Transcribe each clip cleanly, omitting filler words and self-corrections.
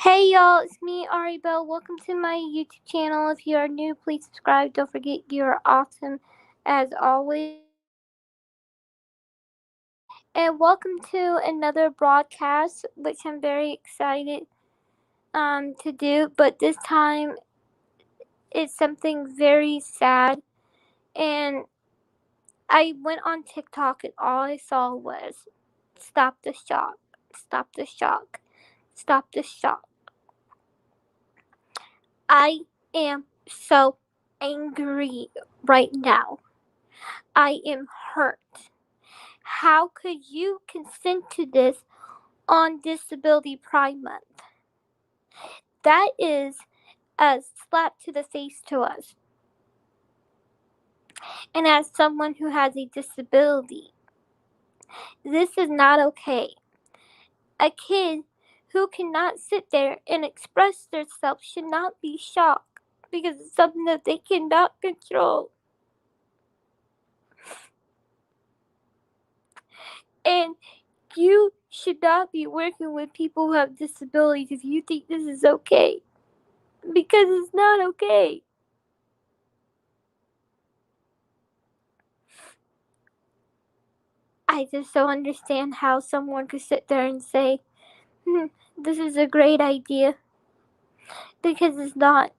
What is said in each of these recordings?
Hey y'all, it's me, Ari Bell. Welcome to my YouTube channel. If you are new, please subscribe. Don't forget you're awesome as always. And welcome to another broadcast, which I'm very excited to do. But this time it's something very sad. And I went on TikTok and all I saw was stop the shock, stop the shock, stop the shock. I am so angry right now. I am hurt. How could you consent to this on Disability Pride Month? That is a slap to the face to us. And as someone who has a disability, this is not okay. A kid who cannot sit there and express themselves should not be shocked because it's something that they cannot control. And you should not be working with people who have disabilities if you think this is okay. Because it's not okay. I just don't understand how someone could sit there and say, this is a great idea. Because it's not.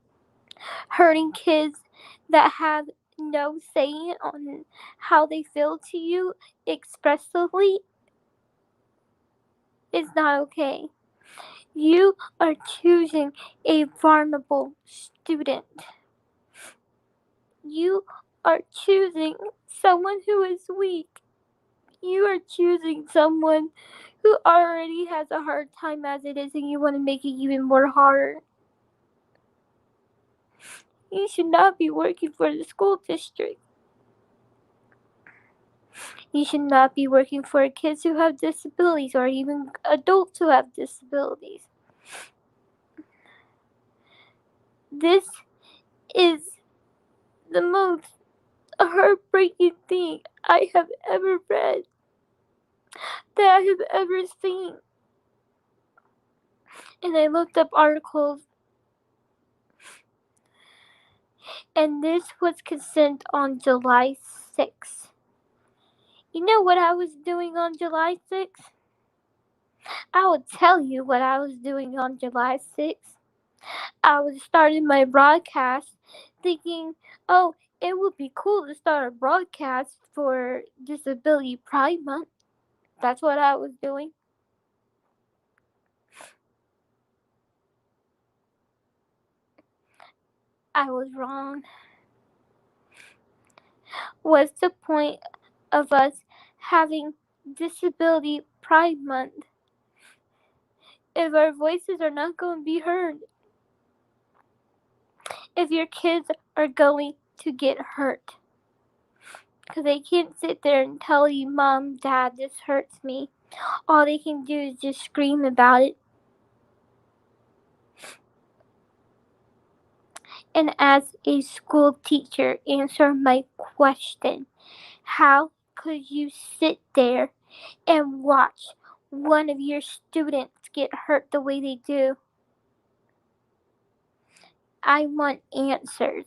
Hurting kids that have no say on how they feel to you expressively is not okay. You are choosing a vulnerable student. You are choosing someone who is weak. You are choosing someone who already has a hard time as it is, and you want to make it even more harder. You should not be working for the school district. You should not be working for kids who have disabilities or even adults who have disabilities. This is the most heartbreaking thing I have ever read, that I have ever seen. And I looked up articles, and this was consent on July 6th. You know what I was doing on July 6th? I will tell you what I was doing on July 6th. I was starting my broadcast thinking, oh, it would be cool to start a broadcast for Disability Pride Month. That's what I was doing. I was wrong. What's the point of us having Disability Pride Month if our voices are not going to be heard? If your kids are going to get hurt? Because they can't sit there and tell you, Mom, Dad, this hurts me. All they can do is just scream about it. And as a school teacher, answer my question. How could you sit there and watch one of your students get hurt the way they do? I want answers.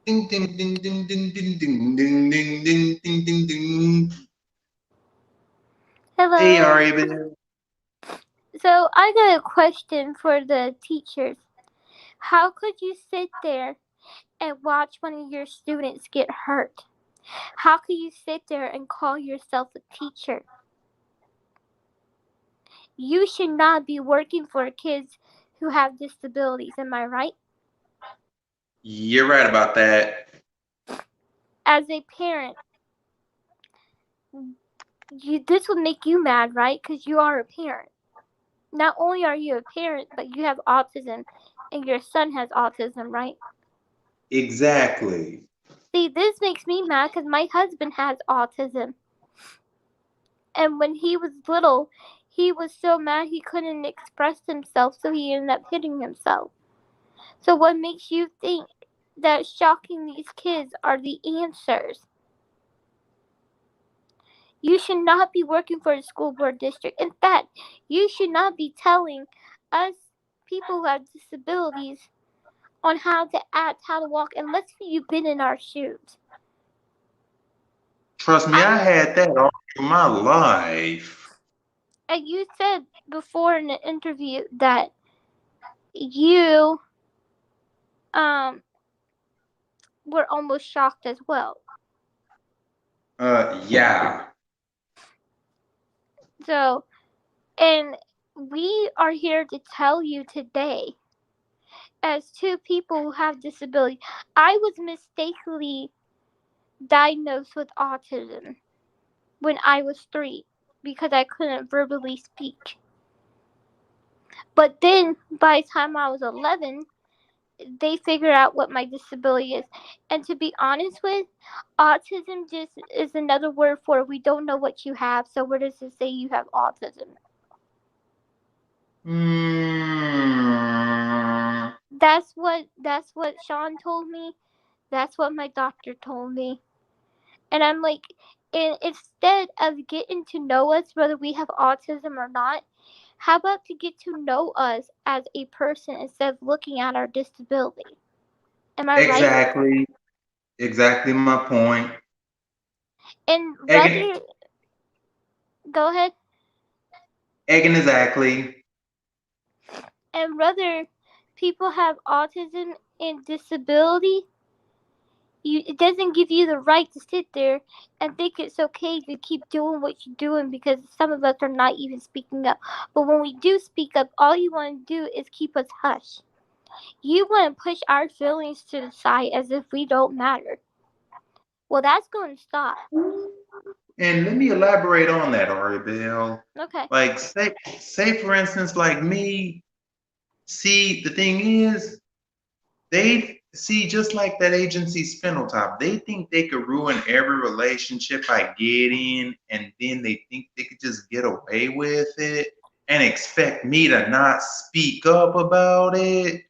Ding ding ding ding ding ding ding ding ding ding ding ding ding. Hey Hello. Ari, So I got a question for the teachers. How could you sit there and watch one of your students get hurt? How could you sit there and call yourself a teacher? You should not be working for kids who have disabilities, am I right? you're right about that. As a parent, this would make you mad, right? Because you are a parent. Not only are you a parent, but you have autism, and your son has autism, right? Exactly. See, this makes me mad because my husband has autism. And when he was little, he was so mad he couldn't express himself, so he ended up hitting himself. So, what makes you think that shocking these kids are the answers? You should not be working for the school board district. In fact, you should not be telling us people who have disabilities on how to act, how to walk, unless you've been in our shoes. Trust me, I had that all through my life. And you said before in the interview that you were almost shocked as well. Yeah. So, and we are here to tell you today, as two people who have disability, I was mistakenly diagnosed with autism when I was 3 because I couldn't verbally speak. But then by the time I was 11, they figured out what my disability is. And to be honest with, autism just is another word for we don't know what you have, so where does it say you have autism? That's what Sean told me. That's what my doctor told me. And I'm like, and instead of getting to know us, whether we have autism or not, how about to get to know us as a person instead of looking at our disability? Am I right? Exactly my point. And Egan, whether, go ahead. exactly. And whether people have autism and disability, it doesn't give you the right to sit there and think it's okay to keep doing what you're doing because some of us are not even speaking up. But when we do speak up, all you want to do is keep us hush. You want to push our feelings to the side as if we don't matter. Well, that's going to stop. And let me elaborate on that, Aribel. Okay. Like, say for instance, like me. See, the thing is, they see just like that agency Spindletop. They think they could ruin every relationship I get in, and then they think they could just get away with it and expect me to not speak up about it.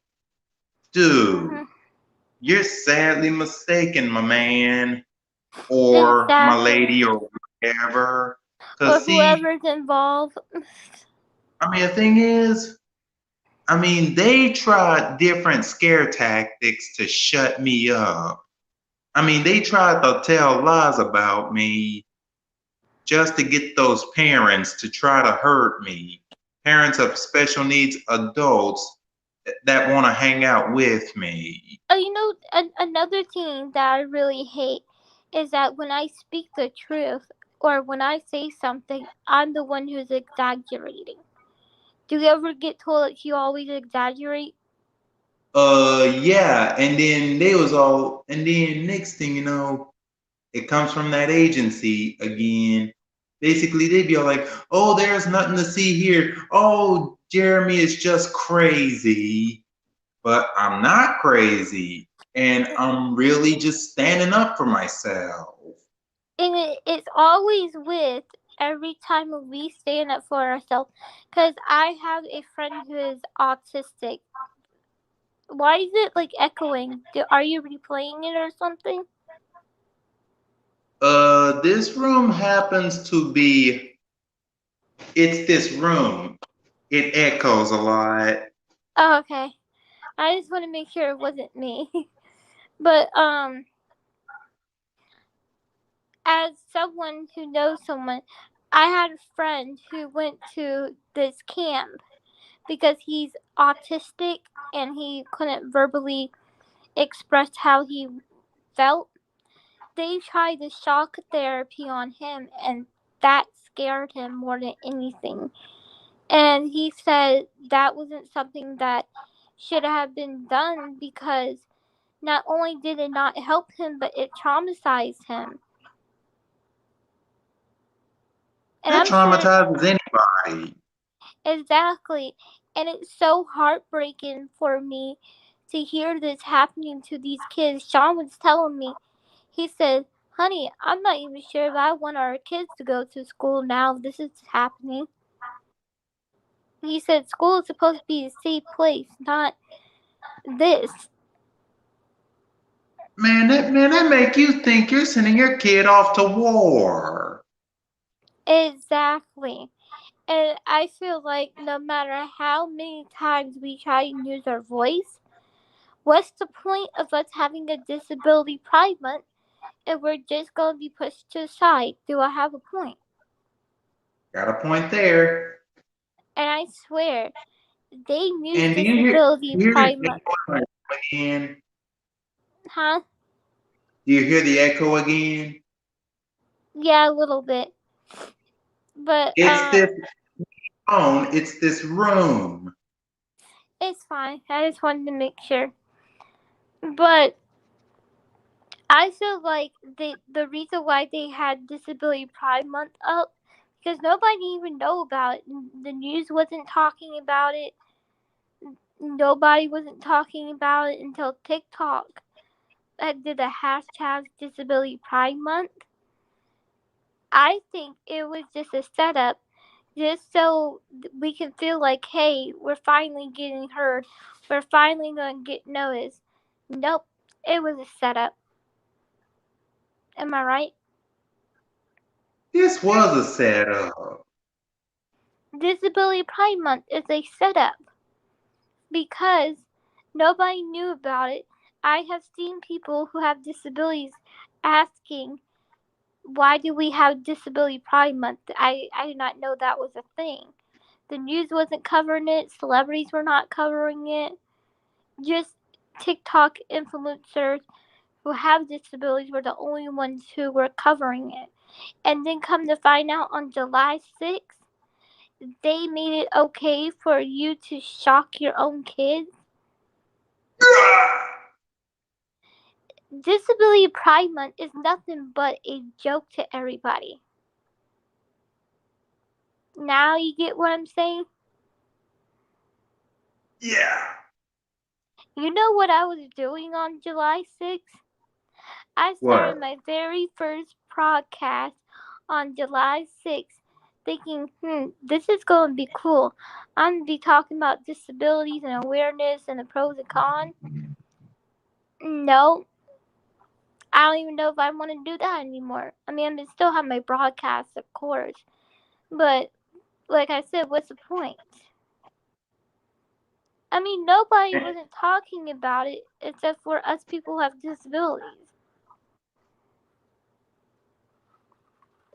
Dude, you're sadly mistaken, my man, or my Exactly. lady, or whatever. Or Cause see, whoever's involved. I mean, the thing is, I mean, they tried different scare tactics to shut me up. I mean, they tried to tell lies about me just to get those parents to try to hurt me. Parents of special needs adults that want to hang out with me. You know, another thing that I really hate is that when I speak the truth or when I say something, I'm the one who's exaggerating. Do you ever get told that you always exaggerate? Yeah, and then they was all, and then next thing you know, it comes from that agency again. Basically, they'd be all like, oh, there's nothing to see here. Oh, Jeremy is just crazy. But I'm not crazy. And I'm really just standing up for myself. And it's always with every time we stand up for ourselves. Because I have a friend who is autistic. Why is it like echoing? Are you replaying it or something? This room happens to be, it's this room. It echoes a lot. Oh, okay. I just want to make sure it wasn't me. But as someone who knows someone, I had a friend who went to this camp because he's autistic and he couldn't verbally express how he felt. They tried the shock therapy on him and that scared him more than anything. And he said that wasn't something that should have been done because not only did it not help him, but it traumatized him. And That I'm sure traumatizes anybody. exactly. And it's so heartbreaking for me to hear this happening to these kids. Sean was telling me, he said, honey, I'm not even sure if I want our kids to go to school now. This is happening. He said school is supposed to be a safe place, not this. Man, that make you think you're sending your kid off to war. Exactly. And I feel like no matter how many times we try and use our voice, what's the point of us having a disability pride month if we're just going to be pushed to the side? Do I have a point? Got a point there. And I swear, they use And disability do you hear pride the month. echo again? Huh? Do you hear the echo again? Yeah, a little bit. But, It's this phone, it's this room. it's fine. I just wanted to make sure. But I feel like the reason why they had Disability Pride Month up because nobody even know about it. The news wasn't talking about it. Nobody wasn't talking about it until TikTok did the hashtag Disability Pride Month. I think it was just a setup, just so we can feel like, hey, we're finally getting heard. We're finally going to get noticed. Nope, it was a setup. Am I right? This was a setup. Disability Pride Month is a setup because nobody knew about it. I have seen people who have disabilities asking, why do we have Disability Pride Month? I did not know that was a thing. The news wasn't covering it, celebrities were not covering it, just TikTok influencers who have disabilities were the only ones who were covering it. And then come to find out on July 6th, they made it okay for you to shock your own kids. Disability Pride Month is nothing but a joke to everybody. Now you get what I'm saying? Yeah. You know what I was doing on July 6th? I started What? my very first podcast on July 6th thinking, this is going to be cool. I'm going to be talking about disabilities and awareness and the pros and cons. No, I don't even know if I want to do that anymore. I mean, I still have my broadcast, of course. But, like I said, what's the point? I mean, nobody wasn't talking about it except for us people who have disabilities.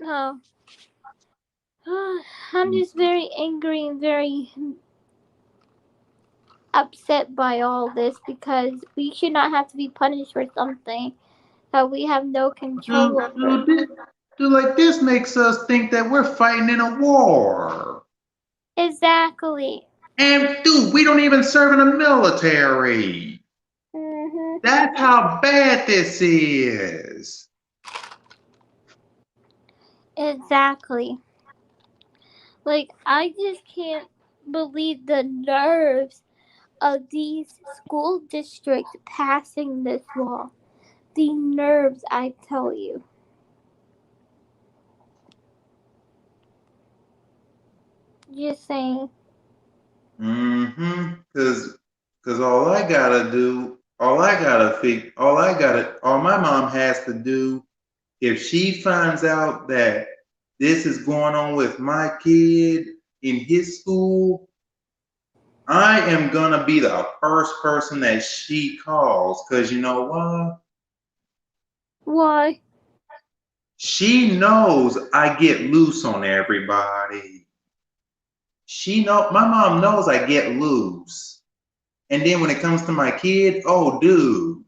Oh. I'm just very angry and very upset by all this because we should not have to be punished for something that we have no control over. Like this makes us think that we're fighting in a war. Exactly. And dude, we don't even serve in the military. Mhm. That's how bad this is. Exactly. Like I just can't believe the nerves of these school districts passing this law. The nerves, I tell you. Just saying. Mm-hmm. Cause all my mom has to do, if she finds out that this is going on with my kid in his school, I am gonna be the first person that she calls. Cause you know what? Why? She knows I get loose on everybody. My mom knows I get loose. And then when it comes to my kid, oh, dude.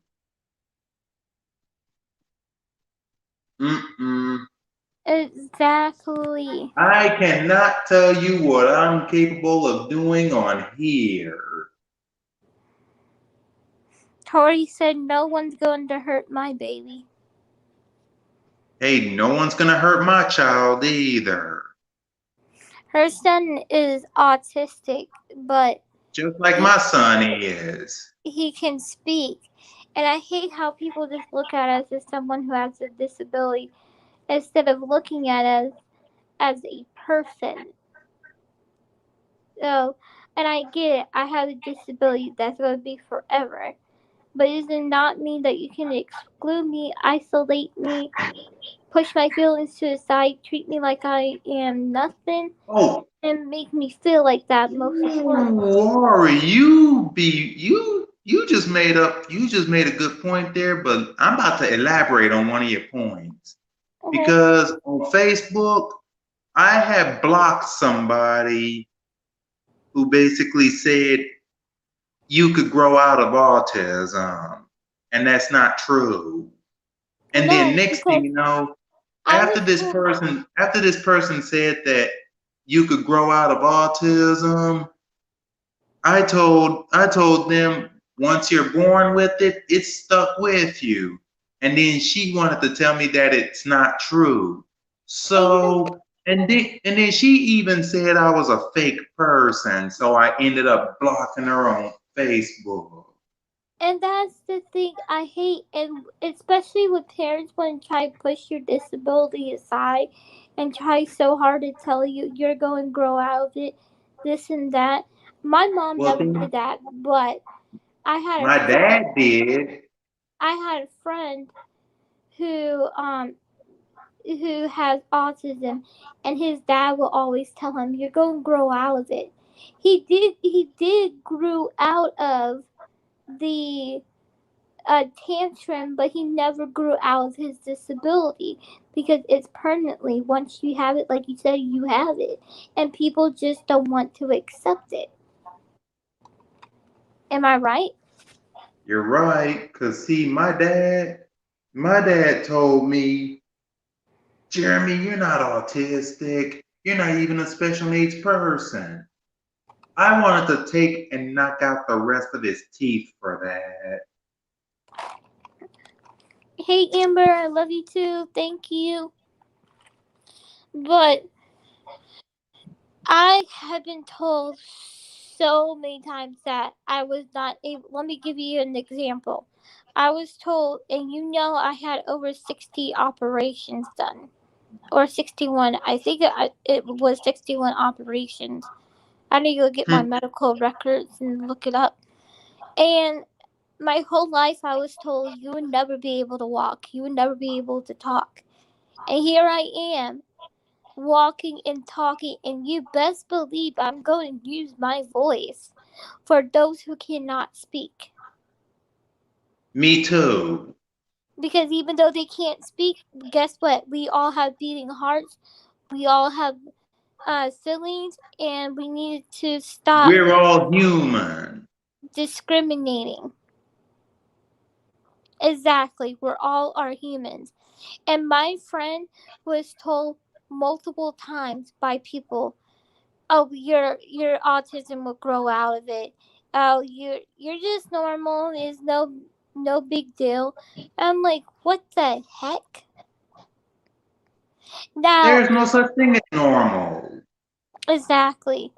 Mm-mm. Exactly. I cannot tell you what I'm capable of doing on here. Tori said no one's going to hurt my baby. Hey, no one's gonna hurt my child either. Her son is autistic, but Just like he my son is. he can speak. And I hate how people just look at us as someone who has a disability instead of looking at us as a person. So, and I get it, I have a disability that's going to be forever. But it does not mean that you can exclude me, isolate me, push my feelings to the side, treat me like I am nothing, Oh, and make me feel like that most of the time. Rory, you just made a good point there, but I'm about to elaborate on one of your points. Okay. Because on Facebook, I have blocked somebody who basically said you could grow out of autism, and that's not true. And then No, next thing because you know, I was told. after this person said that you could grow out of autism, I told them once you're born with it, it's stuck with you. And then she wanted to tell me that it's not true. And you know, So and then she even said I was a fake person. So I ended up blocking her on Facebook. and that's the thing I hate, and especially with parents want to try to push your disability aside and try so hard to tell you you're going to grow out of it, this and that. My mom Well, never then did that, but I had a my friend. dad did. I had a friend who um who has autism, and his dad will always tell him, "You're going to grow out of it." He did grow out of the tantrum, but he never grew out of his disability because it's permanently. Once you have it, like you said, you have it, and people just don't want to accept it. Am I right? You're right. Cause see, my dad told me, Jeremy, you're not autistic. You're not even a special needs person. I wanted to take and knock out the rest of his teeth for that. Hey Amber, I love you too. Thank you. But I have been told so many times that I was not able. Let me give you an example. I was told, and you know, I had over 60 operations done, or 61. I think it was 61 operations. I need to go get my Hmm. medical records and look it up. And my whole life, I was told you would never be able to walk, you would never be able to talk. And here I am, walking and talking, and you best believe I'm going to use my voice for those who cannot speak. Me too. Because even though they can't speak, guess what? We all have beating hearts, we all have feelings, and we need to stop We're all human. discriminating. Exactly, we're all are humans. And my friend was told multiple times by people, "Oh, your autism will grow out of it. Oh, you're just normal. It's no big deal." I'm like, what the heck? Now, There's no such thing as normal. exactly.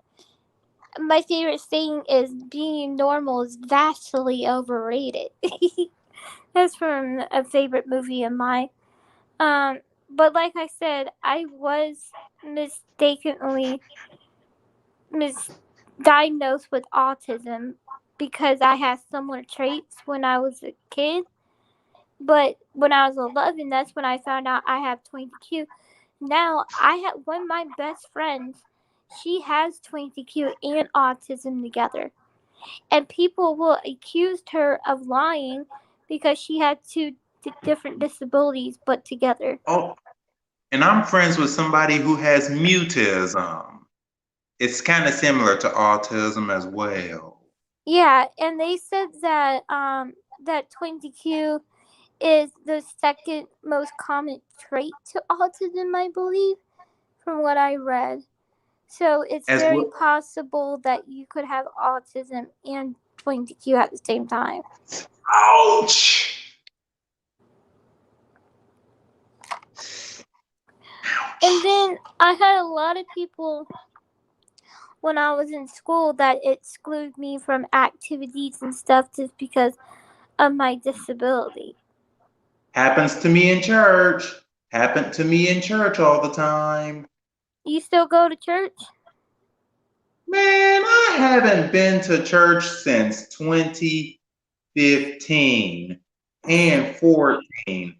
My favorite saying is being normal is vastly overrated. That's from a favorite movie of mine. Um, but like I said, I was mistakenly misdiagnosed with autism because I had similar traits when I was a kid. But when I was 11, that's when I found out I have 20Q. Now, I have one of my best friends. She has 20Q and autism together. And people will accuse her of lying because she had two different disabilities but together. Oh, and I'm friends with somebody who has mutism. It's kind of similar to autism as well. Yeah, and they said that that 20Q is the second most common trait to autism, I believe, from what I read. So it's As very well. possible that you could have autism and 20Q at the same time. Ouch! And then I had a lot of people when I was in school that excluded me from activities and stuff just because of my disability. Happens to me in church. Happened to me in church all the time. You still go to church? Man, I haven't been to church since 2015 and 14.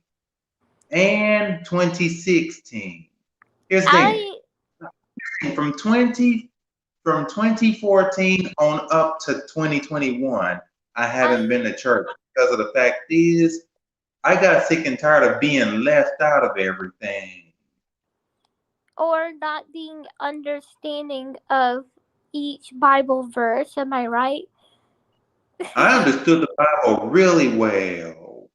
and 2016. Here's the thing. I From 2014 on up to 2021, I haven't I been to church because of the fact is I got sick and tired of being left out of everything. or not being understanding of each Bible verse, am I right? I understood the Bible really well.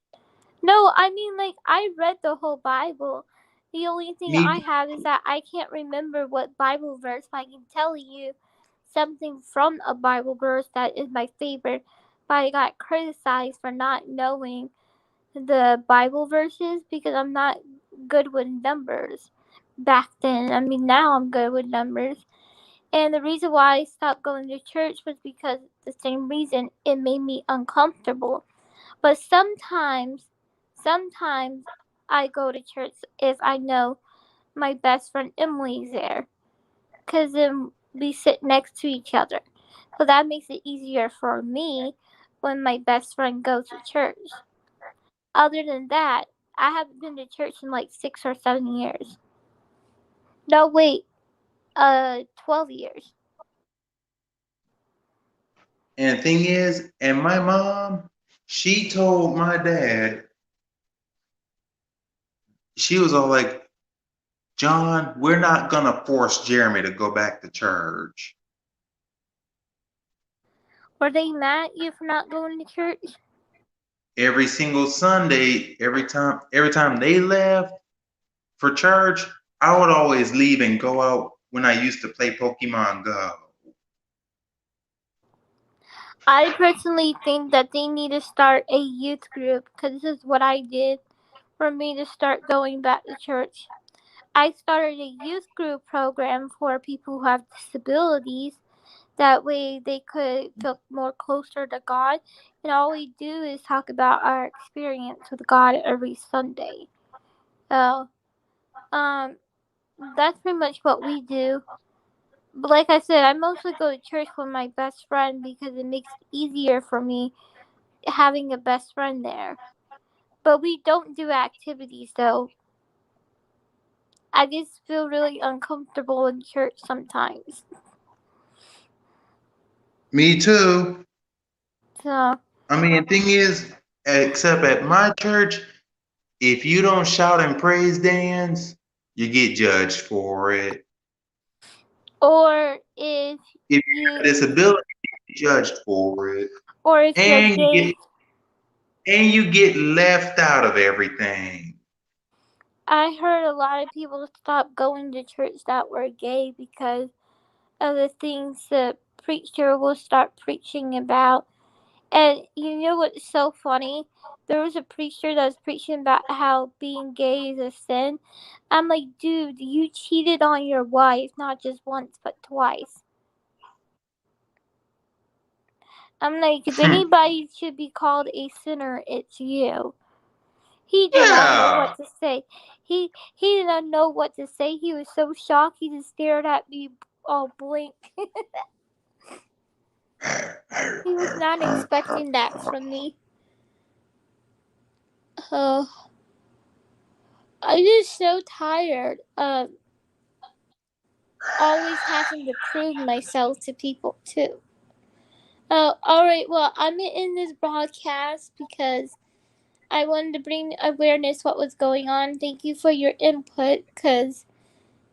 No, I mean, like, I read the whole Bible. The only thing Me, I have is that I can't remember what Bible verse, but I can tell you something from a Bible verse that is my favorite. But I got criticized for not knowing the Bible verses because I'm not good with numbers back then. I mean, now I'm good with numbers. And the reason why I stopped going to church was because the same reason it made me uncomfortable. But sometimes I go to church if I know my best friend Emily's there, because then we sit next to each other. So that makes it easier for me when my best friend goes to church. Other than that, I haven't been to church in like 6 or 7 years. No, wait, 12 years. and the thing is, and my mom, she told my dad, she was all like, John, we're not gonna force Jeremy to go back to church. Were they mad at you for not going to church? Every single Sunday, every time they left for church, I would always leave and go out when I used to play Pokemon Go. I personally think that they need to start a youth group because this is what I did for me to start going back to church. I started a youth group program for people who have disabilities. That way they could feel more closer to God. And all we do is talk about our experience with God every Sunday. So, um, that's pretty much what we do. But like I said, I mostly go to church with my best friend because it makes it easier for me having a best friend there. But we don't do activities though. I just feel really uncomfortable in church sometimes. Me too. So, I mean, the thing is, except at my church, if you don't shout and praise dance, you get judged for it. or if If you have you a disability, you get judged for it. or if you're And you gay, get and you get left out of everything. I heard a lot of people stop going to church that were gay because of the things the preacher will start preaching about. And you know what's so funny? There was a preacher that was preaching about how being gay is a sin. I'm like, dude, you cheated on your wife not just once but twice. I'm like, if anybody should be called a sinner, it's you. He did not know Yeah. what to say. He did not know what to say. He was so shocked. He just stared at me all blank. He was not expecting that from me. Oh, I'm just so tired of always having to prove myself to people too. Oh, all right. Well, I'm in this broadcast because I wanted to bring awareness what was going on. Thank you for your input because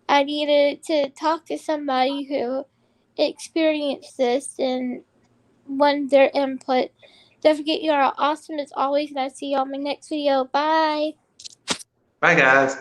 I needed to talk to somebody who experienced this and wanted their input. Don't forget you are awesome as always, and I'll see you on my next video. Bye. Bye, guys.